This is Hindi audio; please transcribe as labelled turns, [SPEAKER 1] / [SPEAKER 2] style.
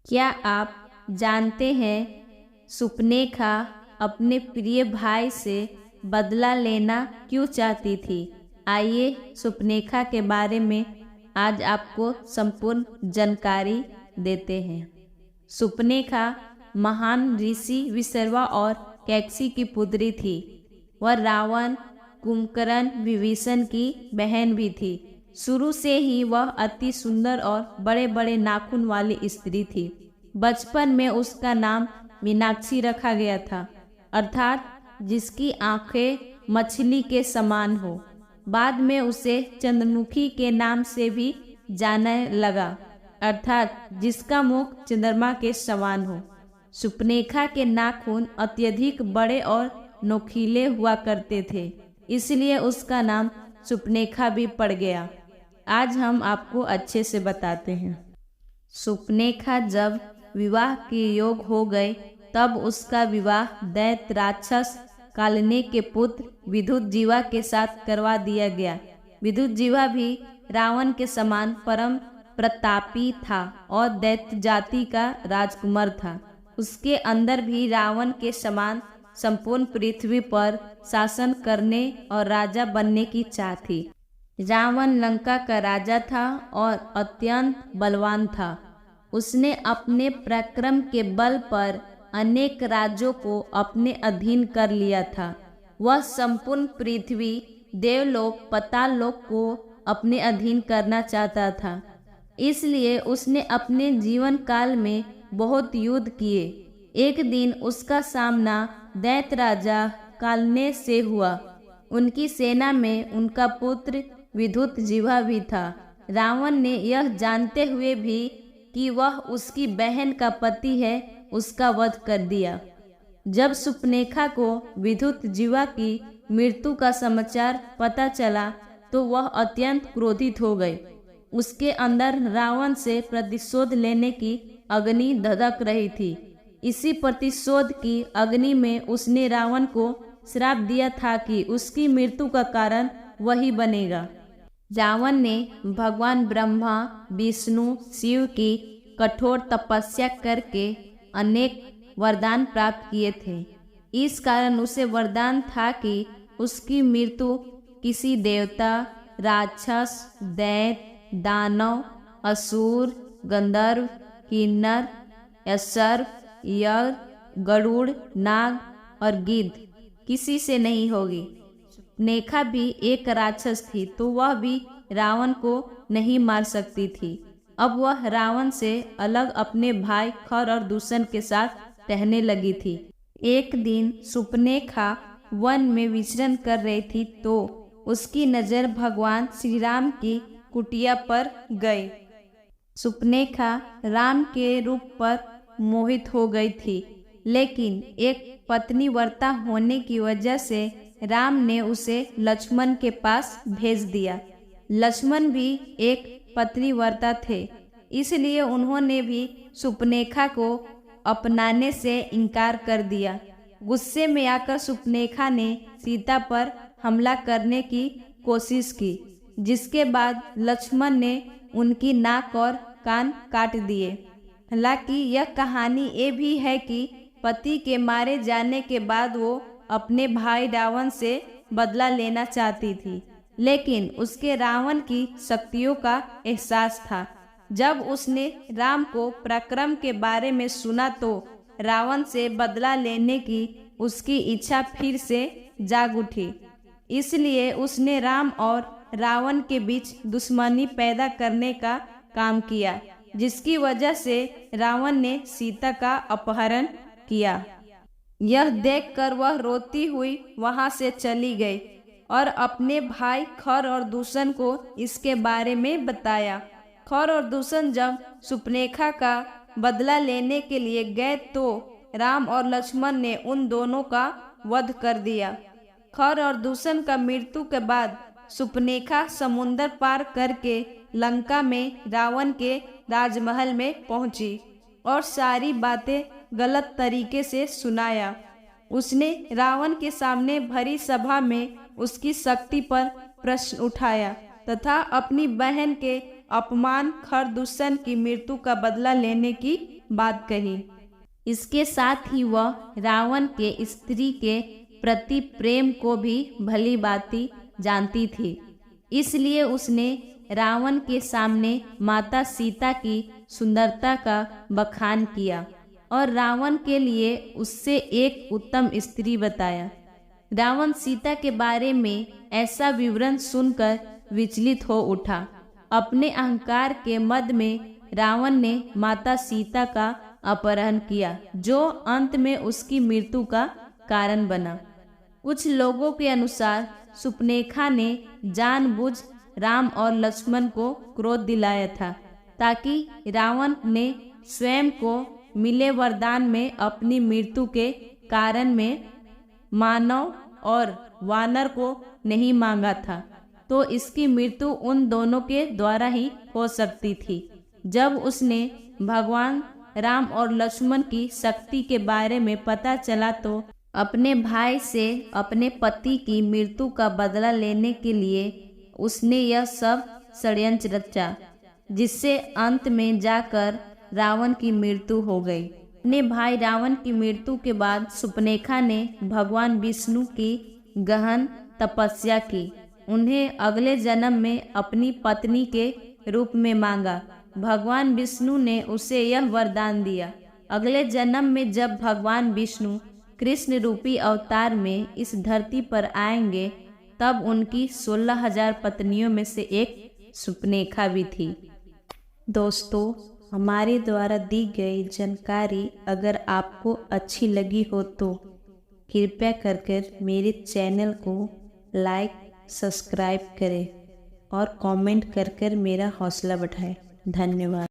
[SPEAKER 1] क्या आप जानते हैं सुपनेखा अपने प्रिय भाई से बदला लेना क्यों चाहती थी? आइए सुपनेखा के बारे में आज आपको संपूर्ण जानकारी देते हैं। सुपनेखा महान ऋषि विश्रवा और कैकसी की पुत्री थी। वह रावण, कुंभकर्ण, विभीषण की बहन भी थी। शुरू से ही वह अति सुंदर और बड़े बड़े नाखून वाली स्त्री थी। बचपन में उसका नाम मीनाक्षी रखा गया था, अर्थात जिसकी आंखें मछली के समान हो। बाद में उसे चंद्रमुखी के नाम से भी जाने लगा, अर्थात जिसका मुख चंद्रमा के समान हो। सुपनेखा के नाखून अत्यधिक बड़े और नोखीले हुआ करते थे, इसलिए उसका नाम सुपनेखा भी पड़ गया। आज हम आपको अच्छे से बताते हैं। सुपनेखा जब विवाह के योग हो गए, तब उसका विवाह दैत्य राक्षस कालने के पुत्र विद्युतजीवा के साथ करवा दिया गया। विद्युतजीवा भी रावण के समान परम प्रतापी था और दैत्य जाति का राजकुमार था। उसके अंदर भी रावण के समान संपूर्ण पृथ्वी पर शासन करने और राजा बनने की चाह थी। रावण लंका का राजा था और अत्यंत बलवान था। उसने अपने पराक्रम के बल पर अनेक राज्यों को अपने अधीन कर लिया था। वह संपूर्ण पृथ्वी, देवलोक, पाताल लोक को अपने अधीन करना चाहता था। इसलिए उसने अपने जीवन काल में बहुत युद्ध किए। एक दिन उसका सामना दैत्य राजा कालने से हुआ। उनकी सेना में उनका पुत्र विद्युतजीवा भी था। रावण ने यह जानते हुए भी कि वह उसकी बहन का पति है, उसका वध कर दिया। जब सुपनेखा को विद्युतजीवा की मृत्यु का समाचार पता चला तो वह अत्यंत क्रोधित हो गए। उसके अंदर रावण से प्रतिशोध लेने की अग्नि धधक रही थी। इसी प्रतिशोध की अग्नि में उसने रावण को श्राप दिया था कि उसकी मृत्यु का कारण वही बनेगा। रावण ने भगवान ब्रह्मा, विष्णु, शिव की कठोर तपस्या करके अनेक वरदान प्राप्त किए थे। इस कारण उसे वरदान था कि उसकी मृत्यु किसी देवता, राक्षस, दैत्य, दानव, असुर, गंधर्व, किन्नर, सर्प, यज्ञ, गरुड़, नाग और गिद्ध किसी से नहीं होगी। सुपनेखा भी एक राक्षस थी, तो वह भी रावण को नहीं मार सकती थी। अब वह रावण से अलग अपने भाई खर और दूषण के साथ रहने लगी थी। एक दिन सुपनेखा वन में विचरण कर रही थी तो उसकी नज़र भगवान श्री राम की कुटिया पर गई। सुपनेखा राम के रूप पर मोहित हो गई थी, लेकिन एक पत्नीव्रता होने की वजह से राम ने उसे लक्ष्मण के पास भेज दिया। लक्ष्मण भी एक पत्नीव्रता थे, इसलिए उन्होंने भी सुपनेखा को अपनाने से इनकार कर दिया। गुस्से में आकर सुपनेखा ने सीता पर हमला करने की कोशिश की, जिसके बाद लक्ष्मण ने उनकी नाक और कान काट दिए। हालांकि यह कहानी ये भी है कि पति के मारे जाने के बाद वो अपने भाई रावण से बदला लेना चाहती थी, लेकिन उसके रावण की शक्तियों का एहसास था। जब उसने राम को पराक्रम के बारे में सुना तो रावण से बदला लेने की उसकी इच्छा फिर से जाग उठी। इसलिए उसने राम और रावण के बीच दुश्मनी पैदा करने का काम किया, जिसकी वजह से रावण ने सीता का अपहरण किया। यह देखकर वह रोती हुई वहां से चली गई और अपने भाई खर और दूषण को इसके बारे में बताया। खर और दूषण जब सुपनेखा का बदला लेने के लिए गए तो राम और लक्ष्मण ने उन दोनों का वध कर दिया। खर और दूषण का मृत्यु के बाद सुपनेखा समुंदर पार करके लंका में रावण के राजमहल में पहुंची और सारी बातें गलत तरीके से सुनाया। उसने रावण के सामने भरी सभा में उसकी शक्ति पर प्रश्न उठाया तथा अपनी बहन के अपमान खर दूषण की मृत्यु का बदला लेने की बात कही। इसके साथ ही वह रावण के स्त्री के प्रति प्रेम को भी भली भांति जानती थी। इसलिए उसने रावण के सामने माता सीता की सुंदरता का बखान किया और रावण के लिए उससे एक उत्तम स्त्री बताया। रावण सीता के बारे में ऐसा विवरण सुनकर विचलित हो उठा। अपने अहंकार के मद में रावण ने माता सीता का अपहरण किया, जो अंत में उसकी मृत्यु का कारण बना। कुछ लोगों के अनुसार सुपनेखा ने जानबूझ राम और लक्ष्मण को क्रोध दिलाया था, ताकि रावण ने स्वयं को मिले वरदान में अपनी मृत्यु के कारण में मानव और वानर को नहीं मांगा था, तो इसकी मृत्यु उन दोनों के द्वारा ही हो सकती थी। जब उसने भगवान राम और लक्ष्मण की शक्ति के बारे में पता चला तो अपने भाई से अपने पति की मृत्यु का बदला लेने के लिए उसने यह सब षड्यंत्र रचा, जिससे अंत में जाकर रावण की मृत्यु हो गई। अपने भाई रावण की मृत्यु के बाद सुपनेखा ने भगवान विष्णु की गहन तपस्या की। उन्हें अगले जन्म में अपनी पत्नी के रूप में मांगा। भगवान विष्णु ने उसे यह वरदान दिया, अगले जन्म में जब भगवान विष्णु कृष्ण रूपी अवतार में इस धरती पर आएंगे, तब उनकी 16,000 पत्नियों में से एक सुपनेखा भी थी। दोस्तों, हमारे द्वारा दी गई जानकारी अगर आपको अच्छी लगी हो तो कृपया कर मेरे चैनल को लाइक, सब्सक्राइब करें और कमेंट कर मेरा हौसला बढ़ाएं। धन्यवाद।